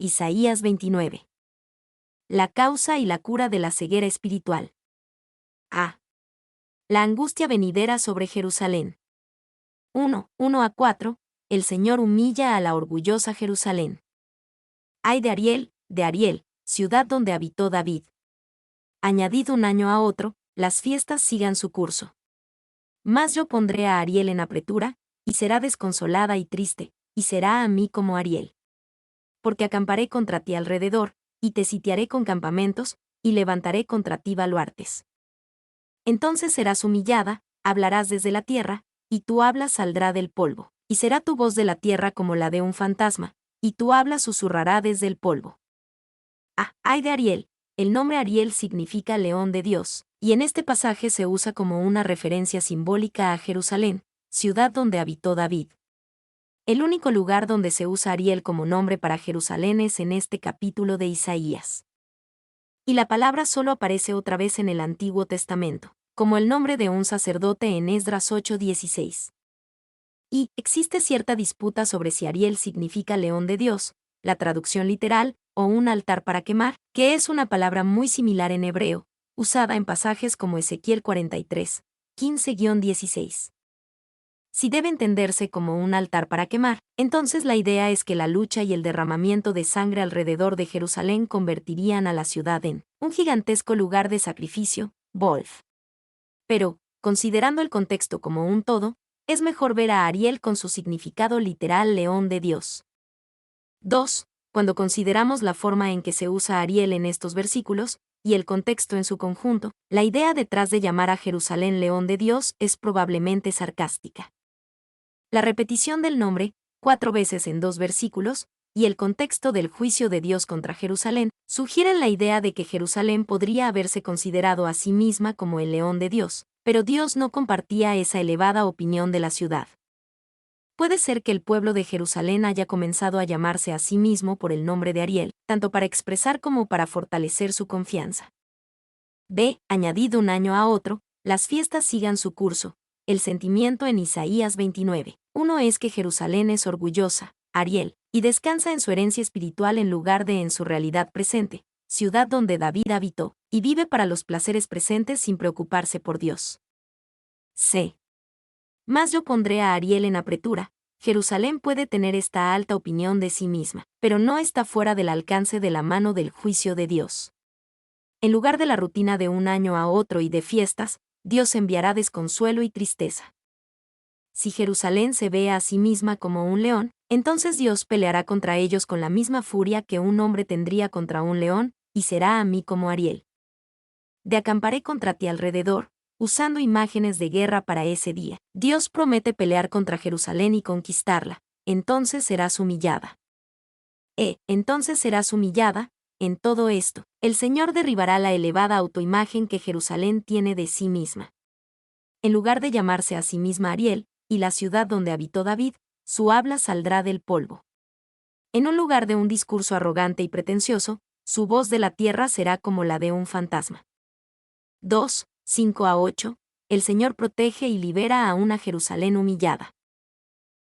Isaías 29. La causa y la cura de la ceguera espiritual. A. La angustia venidera sobre Jerusalén. 1:1-4. El Señor humilla a la orgullosa Jerusalén. Ay de Ariel, ciudad donde habitó David. Añadid un año a otro, las fiestas sigan su curso. Mas yo pondré a Ariel en apretura, y será desconsolada y triste, y será a mí como Ariel. Porque acamparé contra ti alrededor, y te sitiaré con campamentos, y levantaré contra ti baluartes. Entonces serás humillada, hablarás desde la tierra, y tu habla saldrá del polvo, y será tu voz de la tierra como la de un fantasma, y tu habla susurrará desde el polvo. Ay de Ariel. El nombre Ariel significa león de Dios, y en este pasaje se usa como una referencia simbólica a Jerusalén, ciudad donde habitó David. El único lugar donde se usa Ariel como nombre para Jerusalén es en este capítulo de Isaías. Y la palabra solo aparece otra vez en el Antiguo Testamento, como el nombre de un sacerdote en Esdras 8:16. Y existe cierta disputa sobre si Ariel significa león de Dios, la traducción literal, o un altar para quemar, que es una palabra muy similar en hebreo, usada en pasajes como Ezequiel 43, 15-16. Si debe entenderse como un altar para quemar, entonces la idea es que la lucha y el derramamiento de sangre alrededor de Jerusalén convertirían a la ciudad en un gigantesco lugar de sacrificio, Wolf. Pero, considerando el contexto como un todo, es mejor ver a Ariel con su significado literal león de Dios. 2. Cuando consideramos la forma en que se usa Ariel en estos versículos, y el contexto en su conjunto, la idea detrás de llamar a Jerusalén león de Dios es probablemente sarcástica. La repetición del nombre, 4 veces en 2 versículos, y el contexto del juicio de Dios contra Jerusalén, sugieren la idea de que Jerusalén podría haberse considerado a sí misma como el león de Dios, pero Dios no compartía esa elevada opinión de la ciudad. Puede ser que el pueblo de Jerusalén haya comenzado a llamarse a sí mismo por el nombre de Ariel, tanto para expresar como para fortalecer su confianza. B. Añadido un año a otro, las fiestas sigan su curso. El sentimiento en Isaías 29. Uno es que Jerusalén es orgullosa, Ariel, y descansa en su herencia espiritual en lugar de en su realidad presente, ciudad donde David habitó, y vive para los placeres presentes sin preocuparse por Dios. C. Mas yo pondré a Ariel en apretura. Jerusalén puede tener esta alta opinión de sí misma, pero no está fuera del alcance de la mano del juicio de Dios. En lugar de la rutina de un año a otro y de fiestas, Dios enviará desconsuelo y tristeza. Si Jerusalén se ve a sí misma como un león, entonces Dios peleará contra ellos con la misma furia que un hombre tendría contra un león, y será a mí como Ariel. De acamparé contra ti alrededor, usando imágenes de guerra para ese día. Dios promete pelear contra Jerusalén y conquistarla, entonces serás humillada. Entonces serás humillada. En todo esto, el Señor derribará la elevada autoimagen que Jerusalén tiene de sí misma. En lugar de llamarse a sí misma Ariel, y la ciudad donde habitó David, su habla saldrá del polvo. En un lugar de un discurso arrogante y pretencioso, su voz de la tierra será como la de un fantasma. 2, 5-8. El Señor protege y libera a una Jerusalén humillada.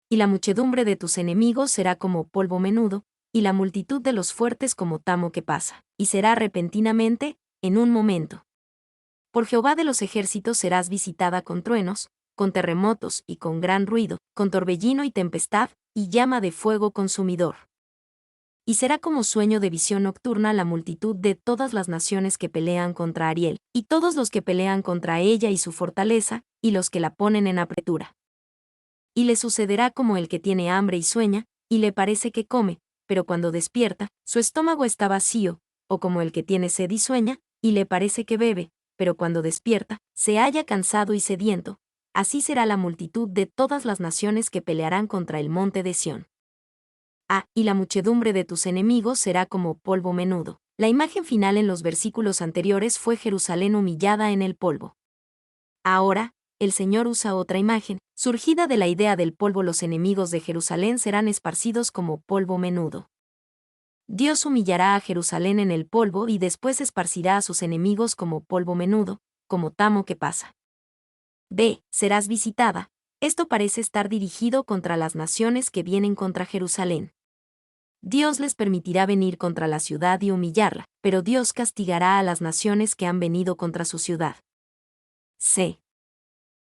Y la muchedumbre de tus enemigos será como polvo menudo, y la multitud de los fuertes como tamo que pasa, y será repentinamente, en un momento. Por Jehová de los ejércitos serás visitada con truenos, con terremotos y con gran ruido, con torbellino y tempestad, y llama de fuego consumidor. Y será como sueño de visión nocturna la multitud de todas las naciones que pelean contra Ariel, y todos los que pelean contra ella y su fortaleza, y los que la ponen en apretura. Y le sucederá como el que tiene hambre y sueña, y le parece que come, pero cuando despierta, su estómago está vacío, o como el que tiene sed y sueña, y le parece que bebe, pero cuando despierta, se halla cansado y sediento. Así será la multitud de todas las naciones que pelearán contra el monte de Sión. Y la muchedumbre de tus enemigos será como polvo menudo. La imagen final en los versículos anteriores fue Jerusalén humillada en el polvo. Ahora, el Señor usa otra imagen, surgida de la idea del polvo. Los enemigos de Jerusalén serán esparcidos como polvo menudo. Dios humillará a Jerusalén en el polvo y después esparcirá a sus enemigos como polvo menudo, como tamo que pasa. B. Serás visitada. Esto parece estar dirigido contra las naciones que vienen contra Jerusalén. Dios les permitirá venir contra la ciudad y humillarla, pero Dios castigará a las naciones que han venido contra su ciudad. C.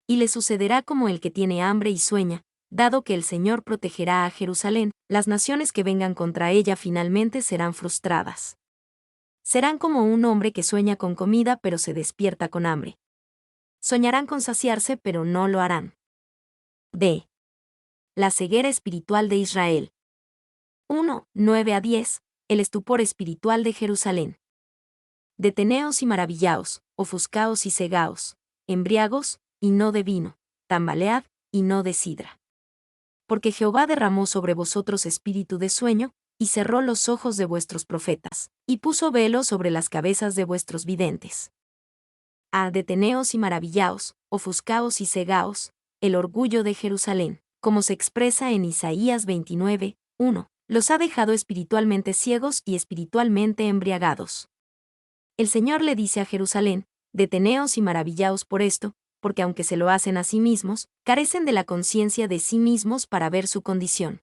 Y le sucederá como el que tiene hambre y sueña, dado que el Señor protegerá a Jerusalén, las naciones que vengan contra ella finalmente serán frustradas. Serán como un hombre que sueña con comida pero se despierta con hambre. Soñarán con saciarse pero no lo harán. D. La ceguera espiritual de Israel. 1, 9-10, el estupor espiritual de Jerusalén. Deteneos y maravillaos, ofuscaos y cegaos, embriagos, y no de vino, tambalead, y no de sidra. Porque Jehová derramó sobre vosotros espíritu de sueño, y cerró los ojos de vuestros profetas, y puso velo sobre las cabezas de vuestros videntes. Deteneos y maravillaos, ofuscaos y cegaos, el orgullo de Jerusalén, como se expresa en Isaías 29, 1. Los ha dejado espiritualmente ciegos y espiritualmente embriagados. El Señor le dice a Jerusalén, deteneos y maravillaos por esto, porque aunque se lo hacen a sí mismos, carecen de la conciencia de sí mismos para ver su condición.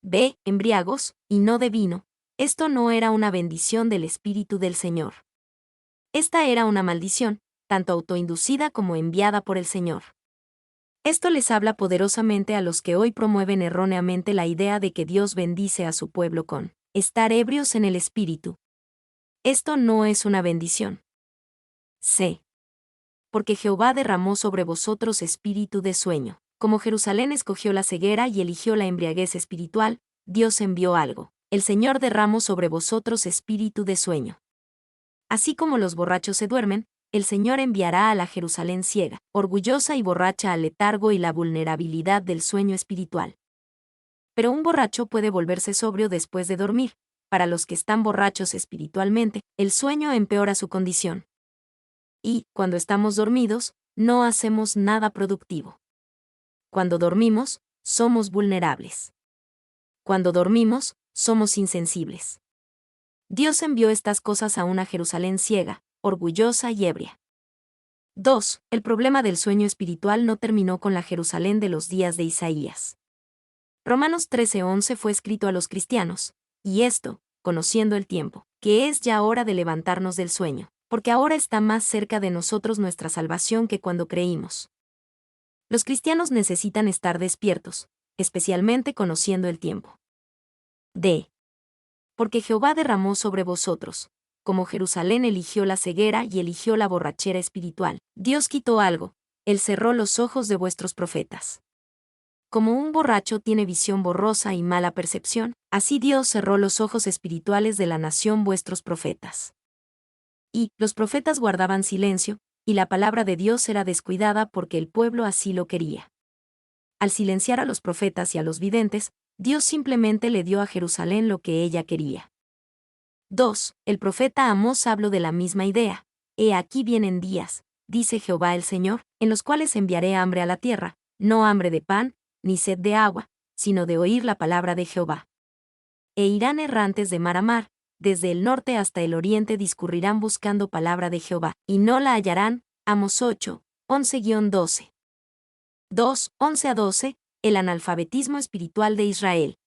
B. Embriagos, y no de vino, esto no era una bendición del Espíritu del Señor. Esta era una maldición, tanto autoinducida como enviada por el Señor. Esto les habla poderosamente a los que hoy promueven erróneamente la idea de que Dios bendice a su pueblo con estar ebrios en el espíritu. Esto no es una bendición. C. Porque Jehová derramó sobre vosotros espíritu de sueño. Como Jerusalén escogió la ceguera y eligió la embriaguez espiritual, Dios envió algo. El Señor derramó sobre vosotros espíritu de sueño. Así como los borrachos se duermen, el Señor enviará a la Jerusalén ciega, orgullosa y borracha al letargo y la vulnerabilidad del sueño espiritual. Pero un borracho puede volverse sobrio después de dormir. Para los que están borrachos espiritualmente, el sueño empeora su condición. Y, cuando estamos dormidos, no hacemos nada productivo. Cuando dormimos, somos vulnerables. Cuando dormimos, somos insensibles. Dios envió estas cosas a una Jerusalén ciega, orgullosa y ebria. 2. El problema del sueño espiritual no terminó con la Jerusalén de los días de Isaías. Romanos 13:11 fue escrito a los cristianos, y esto, conociendo el tiempo, que es ya hora de levantarnos del sueño, porque ahora está más cerca de nosotros nuestra salvación que cuando creímos. Los cristianos necesitan estar despiertos, especialmente conociendo el tiempo. D. Porque Jehová derramó sobre vosotros, como Jerusalén eligió la ceguera y eligió la borrachera espiritual, Dios quitó algo, Él cerró los ojos de vuestros profetas. Como un borracho tiene visión borrosa y mala percepción, así Dios cerró los ojos espirituales de la nación vuestros profetas. Y los profetas guardaban silencio, y la palabra de Dios era descuidada porque el pueblo así lo quería. Al silenciar a los profetas y a los videntes, Dios simplemente le dio a Jerusalén lo que ella quería. 2. El profeta Amós habló de la misma idea. He aquí vienen días, dice Jehová el Señor, en los cuales enviaré hambre a la tierra, no hambre de pan, ni sed de agua, sino de oír la palabra de Jehová. E irán errantes de mar a mar, desde el norte hasta el oriente discurrirán buscando palabra de Jehová, y no la hallarán. Amós 8, 11-12. 2, 11-12, el analfabetismo espiritual de Israel.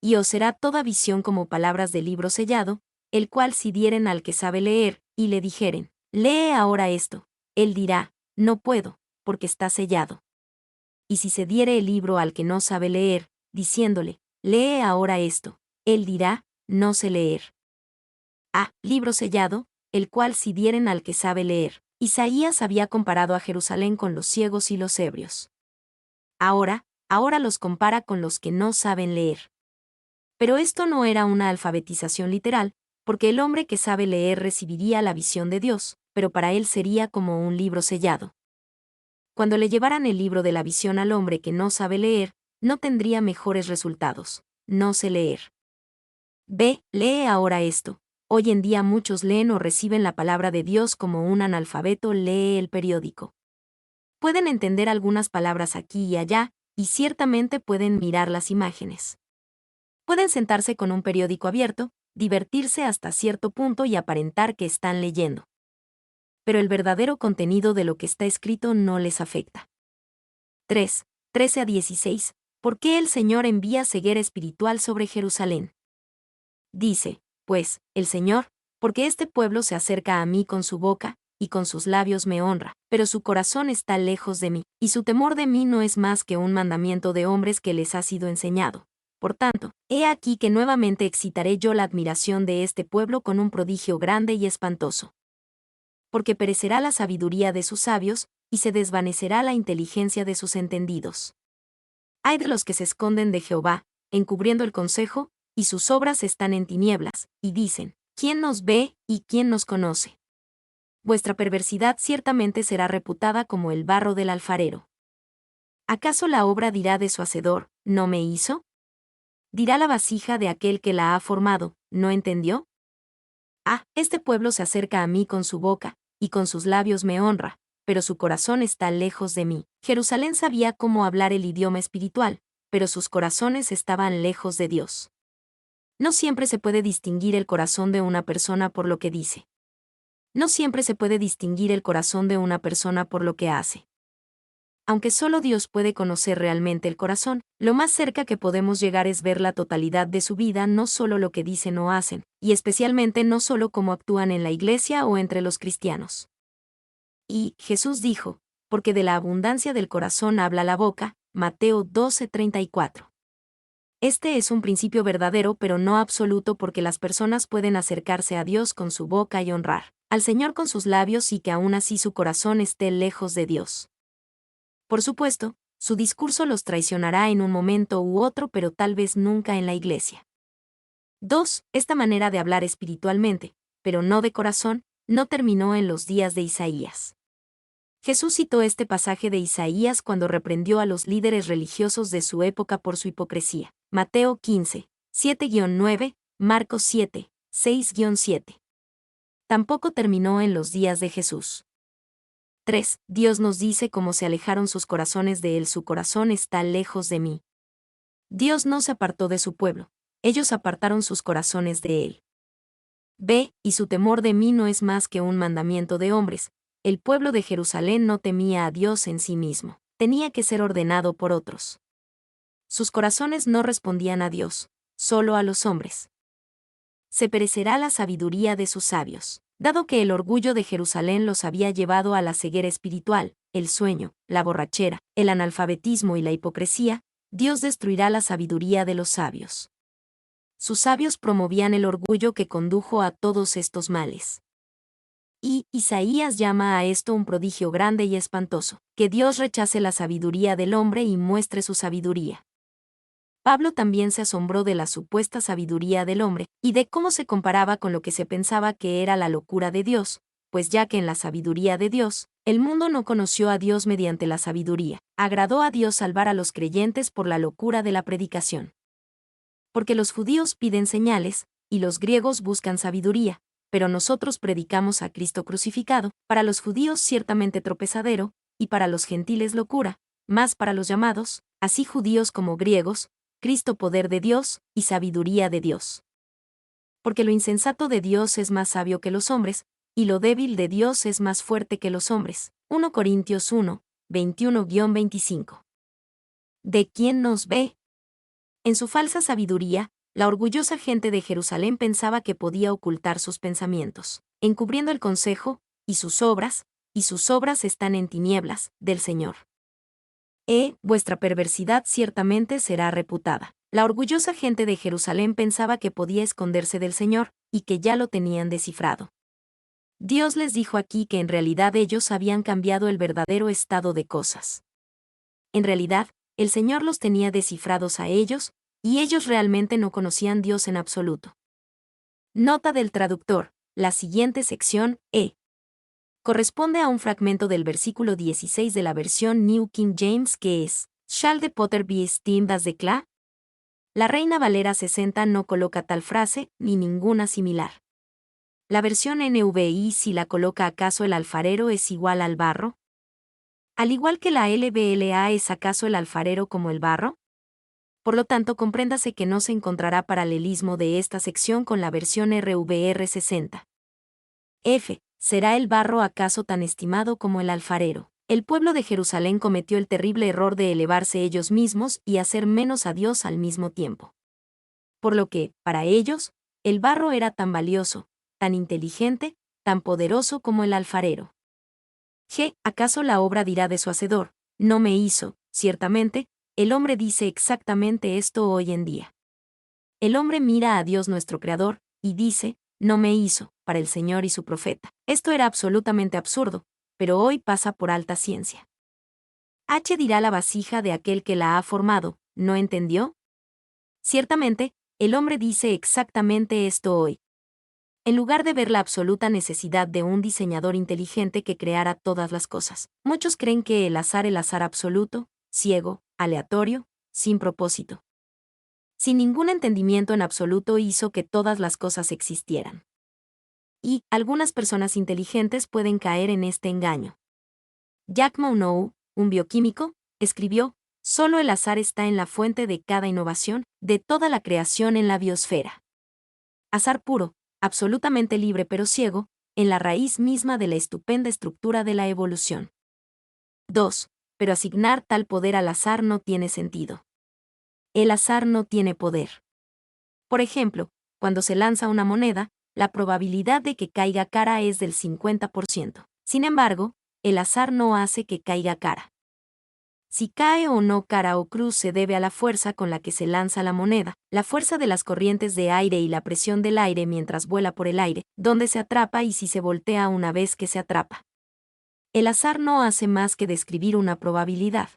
Y os será toda visión como palabras de libro sellado, el cual si dieren al que sabe leer, y le dijeren, lee ahora esto, él dirá, no puedo, porque está sellado. Y si se diere el libro al que no sabe leer, diciéndole, lee ahora esto, él dirá, no sé leer. Libro sellado, el cual si dieren al que sabe leer. Isaías había comparado a Jerusalén con los ciegos y los ebrios. Ahora los compara con los que no saben leer. Pero esto no era una alfabetización literal, porque el hombre que sabe leer recibiría la visión de Dios, pero para él sería como un libro sellado. Cuando le llevaran el libro de la visión al hombre que no sabe leer, no tendría mejores resultados. No sé leer. B. Lee ahora esto. Hoy en día muchos leen o reciben la palabra de Dios como un analfabeto lee el periódico. Pueden entender algunas palabras aquí y allá, y ciertamente pueden mirar las imágenes. Pueden sentarse con un periódico abierto, divertirse hasta cierto punto y aparentar que están leyendo. Pero el verdadero contenido de lo que está escrito no les afecta. 3, 13-16, ¿Por qué el Señor envía ceguera espiritual sobre Jerusalén? Dice, pues, el Señor, porque este pueblo se acerca a mí con su boca, y con sus labios me honra, pero su corazón está lejos de mí, y su temor de mí no es más que un mandamiento de hombres que les ha sido enseñado. Por tanto, he aquí que nuevamente excitaré yo la admiración de este pueblo con un prodigio grande y espantoso. Porque perecerá la sabiduría de sus sabios, y se desvanecerá la inteligencia de sus entendidos. Ay de los que se esconden de Jehová, encubriendo el consejo, y sus obras están en tinieblas, y dicen, ¿quién nos ve y quién nos conoce? Vuestra perversidad ciertamente será reputada como el barro del alfarero. ¿Acaso la obra dirá de su hacedor, no me hizo? Dirá la vasija de aquel que la ha formado, ¿no entendió? Ah, este pueblo se acerca a mí con su boca, y con sus labios me honra, pero su corazón está lejos de mí. Jerusalén sabía cómo hablar el idioma espiritual, pero sus corazones estaban lejos de Dios. No siempre se puede distinguir el corazón de una persona por lo que dice. No siempre se puede distinguir el corazón de una persona por lo que hace. Aunque solo Dios puede conocer realmente el corazón, lo más cerca que podemos llegar es ver la totalidad de su vida, no solo lo que dicen o hacen, y especialmente no solo cómo actúan en la iglesia o entre los cristianos. Y Jesús dijo, porque de la abundancia del corazón habla la boca, Mateo 12:34. Este es un principio verdadero pero no absoluto porque las personas pueden acercarse a Dios con su boca y honrar al Señor con sus labios y que aún así su corazón esté lejos de Dios. Por supuesto, su discurso los traicionará en un momento u otro pero tal vez nunca en la iglesia. 2. Esta manera de hablar espiritualmente, pero no de corazón, no terminó en los días de Isaías. Jesús citó este pasaje de Isaías cuando reprendió a los líderes religiosos de su época por su hipocresía. Mateo 15, 7-9, Marcos 7, 6-7. Tampoco terminó en los días de Jesús. 3. Dios nos dice cómo se alejaron sus corazones de él. Su corazón está lejos de mí. Dios no se apartó de su pueblo, ellos apartaron sus corazones de él. B. Y su temor de mí no es más que un mandamiento de hombres. El pueblo de Jerusalén no temía a Dios en sí mismo, tenía que ser ordenado por otros. Sus corazones no respondían a Dios, solo a los hombres. Se perecerá la sabiduría de sus sabios. Dado que el orgullo de Jerusalén los había llevado a la ceguera espiritual, el sueño, la borrachera, el analfabetismo y la hipocresía, Dios destruirá la sabiduría de los sabios. Sus sabios promovían el orgullo que condujo a todos estos males. Y Isaías llama a esto un prodigio grande y espantoso, que Dios rechace la sabiduría del hombre y muestre su sabiduría. Pablo también se asombró de la supuesta sabiduría del hombre, y de cómo se comparaba con lo que se pensaba que era la locura de Dios, pues ya que en la sabiduría de Dios, el mundo no conoció a Dios mediante la sabiduría, agradó a Dios salvar a los creyentes por la locura de la predicación. Porque los judíos piden señales, y los griegos buscan sabiduría, pero nosotros predicamos a Cristo crucificado, para los judíos ciertamente tropezadero, y para los gentiles locura, mas para los llamados, así judíos como griegos, Cristo poder de Dios y sabiduría de Dios. Porque lo insensato de Dios es más sabio que los hombres, y lo débil de Dios es más fuerte que los hombres. 1 Corintios 1, 21-25. ¿De quién nos ve? En su falsa sabiduría, la orgullosa gente de Jerusalén pensaba que podía ocultar sus pensamientos, encubriendo el consejo, y sus obras están en tinieblas, del Señor. Vuestra perversidad ciertamente será reputada. La orgullosa gente de Jerusalén pensaba que podía esconderse del Señor, y que ya lo tenían descifrado. Dios les dijo aquí que en realidad ellos habían cambiado el verdadero estado de cosas. En realidad, el Señor los tenía descifrados a ellos, y ellos realmente no conocían Dios en absoluto. Nota del traductor: la siguiente sección, corresponde a un fragmento del versículo 16 de la versión New King James que es, ¿Shall the potter be esteemed as the clay? La Reina Valera 60 no coloca tal frase, ni ninguna similar. La versión NVI si la coloca ¿acaso el alfarero es igual al barro? Al igual que la LBLA ¿es acaso el alfarero como el barro? Por lo tanto compréndase que no se encontrará paralelismo de esta sección con la versión RVR 60. ¿Será el barro acaso tan estimado como el alfarero? El pueblo de Jerusalén cometió el terrible error de elevarse ellos mismos y hacer menos a Dios al mismo tiempo. Por lo que, para ellos, el barro era tan valioso, tan inteligente, tan poderoso como el alfarero. ¿Acaso la obra dirá de su hacedor, no me hizo? Ciertamente, el hombre dice exactamente esto hoy en día. El hombre mira a Dios nuestro Creador, y dice, no me hizo, para el Señor y su profeta. Esto era absolutamente absurdo, pero hoy pasa por alta ciencia. Dirá la vasija de aquel que la ha formado, ¿no entendió? Ciertamente, el hombre dice exactamente esto hoy. En lugar de ver la absoluta necesidad de un diseñador inteligente que creara todas las cosas, muchos creen que el azar absoluto, ciego, aleatorio, sin propósito, sin ningún entendimiento en absoluto hizo que todas las cosas existieran. Y algunas personas inteligentes pueden caer en este engaño. Jack Monroe, un bioquímico, escribió, solo el azar está en la fuente de cada innovación, de toda la creación en la biosfera. Azar puro, absolutamente libre pero ciego, en la raíz misma de la estupenda estructura de la evolución. 2. Pero asignar tal poder al azar no tiene sentido. El azar no tiene poder. Por ejemplo, cuando se lanza una moneda, la probabilidad de que caiga cara es del 50%. Sin embargo, el azar no hace que caiga cara. Si cae o no cara o cruz se debe a la fuerza con la que se lanza la moneda, la fuerza de las corrientes de aire y la presión del aire mientras vuela por el aire, donde se atrapa y si se voltea una vez que se atrapa. El azar no hace más que describir una probabilidad.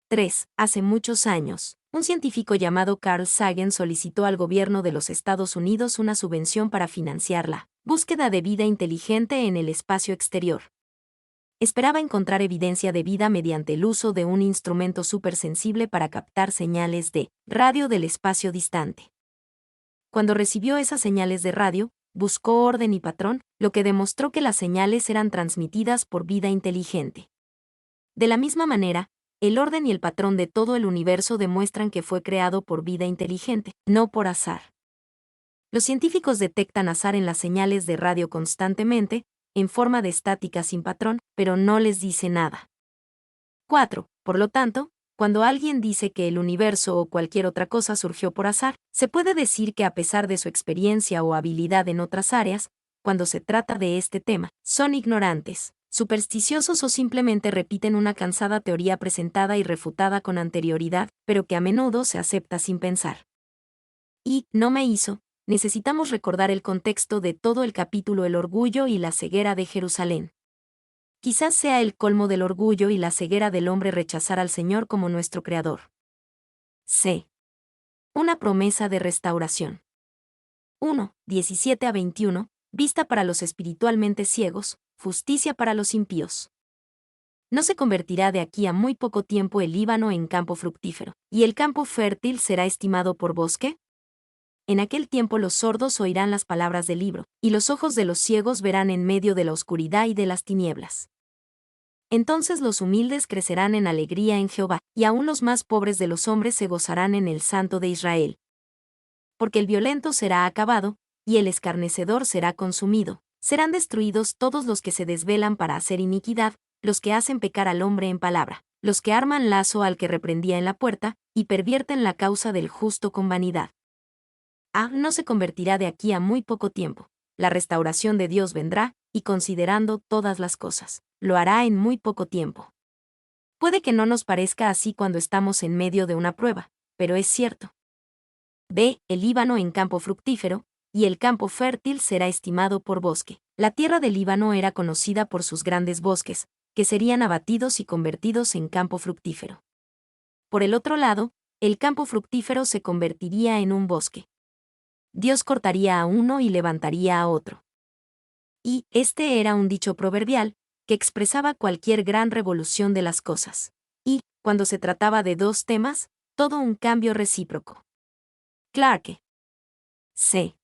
3. Hace muchos años, un científico llamado Carl Sagan solicitó al gobierno de los Estados Unidos una subvención para financiar la búsqueda de vida inteligente en el espacio exterior. Esperaba encontrar evidencia de vida mediante el uso de un instrumento supersensible para captar señales de radio del espacio distante. Cuando recibió esas señales de radio, buscó orden y patrón, lo que demostró que las señales eran transmitidas por vida inteligente. De la misma manera, el orden y el patrón de todo el universo demuestran que fue creado por vida inteligente, no por azar. Los científicos detectan azar en las señales de radio constantemente, en forma de estática sin patrón, pero no les dice nada. 4. Por lo tanto, cuando alguien dice que el universo o cualquier otra cosa surgió por azar, se puede decir que a pesar de su experiencia o habilidad en otras áreas, cuando se trata de este tema, son ignorantes, supersticiosos o simplemente repiten una cansada teoría presentada y refutada con anterioridad, pero que a menudo se acepta sin pensar. Y, no me hizo, necesitamos recordar el contexto de todo el capítulo El orgullo y la ceguera de Jerusalén. Quizás sea el colmo del orgullo y la ceguera del hombre rechazar al Señor como nuestro Creador. C. Una promesa de restauración. 1. 17 a 21. Vista para los espiritualmente ciegos, justicia para los impíos. No se convertirá de aquí a muy poco tiempo el Líbano en campo fructífero, y el campo fértil será estimado por bosque. En aquel tiempo los sordos oirán las palabras del libro, y los ojos de los ciegos verán en medio de la oscuridad y de las tinieblas. Entonces los humildes crecerán en alegría en Jehová, y aun los más pobres de los hombres se gozarán en el Santo de Israel. Porque el violento será acabado, y el escarnecedor será consumido. Serán destruidos todos los que se desvelan para hacer iniquidad, los que hacen pecar al hombre en palabra, los que arman lazo al que reprendía en la puerta, y pervierten la causa del justo con vanidad. No se convertirá de aquí a muy poco tiempo. La restauración de Dios vendrá, y considerando todas las cosas, lo hará en muy poco tiempo. Puede que no nos parezca así cuando estamos en medio de una prueba, pero es cierto. B. El Líbano en campo fructífero, y el campo fértil será estimado por bosque. La tierra del Líbano era conocida por sus grandes bosques, que serían abatidos y convertidos en campo fructífero. Por el otro lado, el campo fructífero se convertiría en un bosque. Dios cortaría a uno y levantaría a otro. Y este era un dicho proverbial, que expresaba cualquier gran revolución de las cosas. Y, cuando se trataba de dos temas, todo un cambio recíproco. Clarke. C.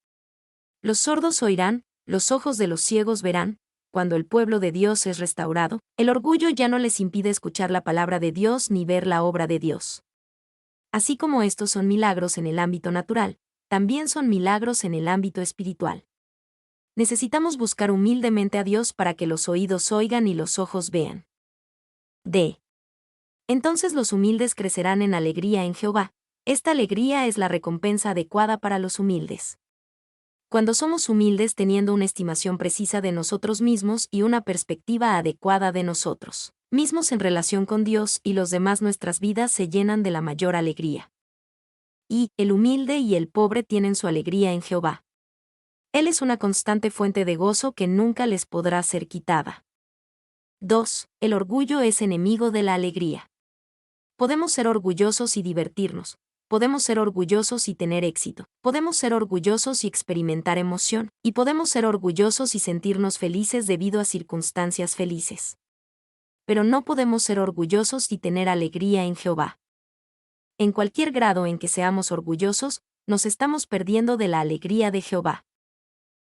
Los sordos oirán, los ojos de los ciegos verán. Cuando el pueblo de Dios es restaurado, el orgullo ya no les impide escuchar la palabra de Dios ni ver la obra de Dios. Así como estos son milagros en el ámbito natural, también son milagros en el ámbito espiritual. Necesitamos buscar humildemente a Dios para que los oídos oigan y los ojos vean. D. Entonces los humildes crecerán en alegría en Jehová. Esta alegría es la recompensa adecuada para los humildes. Cuando somos humildes teniendo una estimación precisa de nosotros mismos y una perspectiva adecuada de nosotros mismos en relación con Dios y los demás, nuestras vidas se llenan de la mayor alegría. Y el humilde y el pobre tienen su alegría en Jehová. Él es una constante fuente de gozo que nunca les podrá ser quitada. 2. El orgullo es enemigo de la alegría. Podemos ser orgullosos y divertirnos. Podemos ser orgullosos y tener éxito. Podemos ser orgullosos y experimentar emoción. Y podemos ser orgullosos y sentirnos felices debido a circunstancias felices. Pero no podemos ser orgullosos y tener alegría en Jehová. En cualquier grado en que seamos orgullosos, nos estamos perdiendo de la alegría de Jehová.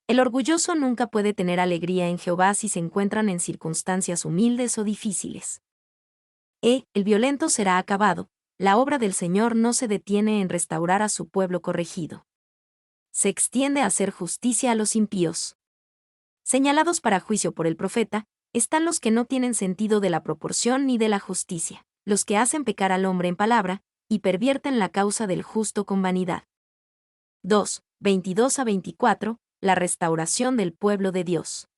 El orgulloso nunca puede tener alegría en Jehová si se encuentran en circunstancias humildes o difíciles. El violento será acabado. La obra del Señor no se detiene en restaurar a su pueblo corregido. Se extiende a hacer justicia a los impíos. Señalados para juicio por el profeta, están los que no tienen sentido de la proporción ni de la justicia, los que hacen pecar al hombre en palabra, y pervierten la causa del justo con vanidad. 2. 22 a 24. La restauración del pueblo de Dios.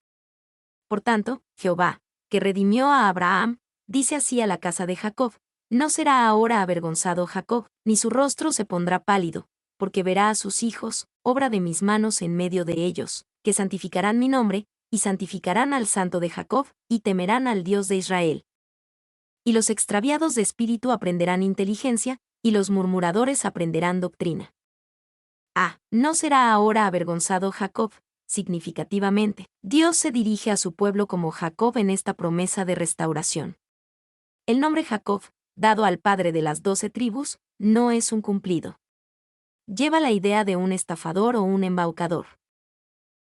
Por tanto, Jehová, que redimió a Abraham, dice así a la casa de Jacob: no será ahora avergonzado Jacob, ni su rostro se pondrá pálido, porque verá a sus hijos, obra de mis manos en medio de ellos, que santificarán mi nombre, y santificarán al Santo de Jacob, y temerán al Dios de Israel. Y los extraviados de espíritu aprenderán inteligencia, y los murmuradores aprenderán doctrina. No será ahora avergonzado Jacob. Significativamente, Dios se dirige a su pueblo como Jacob en esta promesa de restauración. El nombre Jacob, dado al padre de las 12 tribus, no es un cumplido. Lleva la idea de un estafador o un embaucador.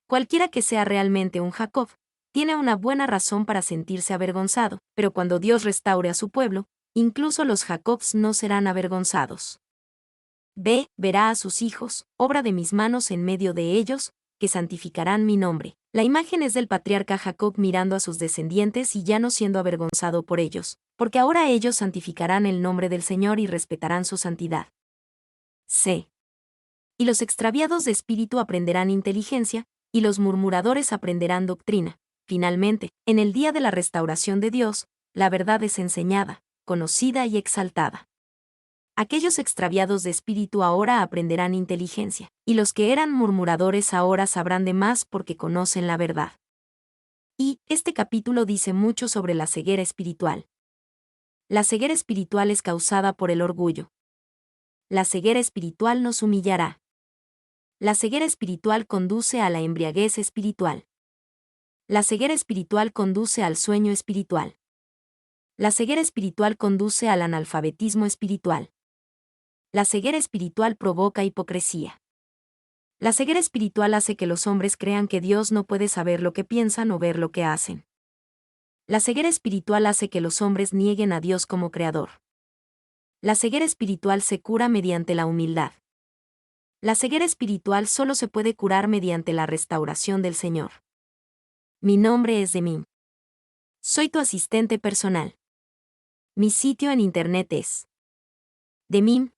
Cualquiera que sea realmente un Jacob, tiene una buena razón para sentirse avergonzado, pero cuando Dios restaure a su pueblo, incluso los Jacobs no serán avergonzados. Verá a sus hijos, obra de mis manos en medio de ellos, que santificarán mi nombre. La imagen es del patriarca Jacob mirando a sus descendientes y ya no siendo avergonzado por ellos, porque ahora ellos santificarán el nombre del Señor y respetarán su santidad. Y los extraviados de espíritu aprenderán inteligencia, y los murmuradores aprenderán doctrina. Finalmente, en el día de la restauración de Dios, la verdad es enseñada, conocida y exaltada. Aquellos extraviados de espíritu ahora aprenderán inteligencia, y los que eran murmuradores ahora sabrán de más porque conocen la verdad. Y este capítulo dice mucho sobre la ceguera espiritual. La ceguera espiritual es causada por el orgullo. La ceguera espiritual nos humillará. La ceguera espiritual conduce a la embriaguez espiritual. La ceguera espiritual conduce al sueño espiritual. La ceguera espiritual conduce al analfabetismo espiritual. La ceguera espiritual provoca hipocresía. La ceguera espiritual hace que los hombres crean que Dios no puede saber lo que piensan o ver lo que hacen. La ceguera espiritual hace que los hombres nieguen a Dios como creador. La ceguera espiritual se cura mediante la humildad. La ceguera espiritual solo se puede curar mediante la restauración del Señor. Mi nombre es Demim. Soy tu asistente personal. Mi sitio en internet es demim.es.tl.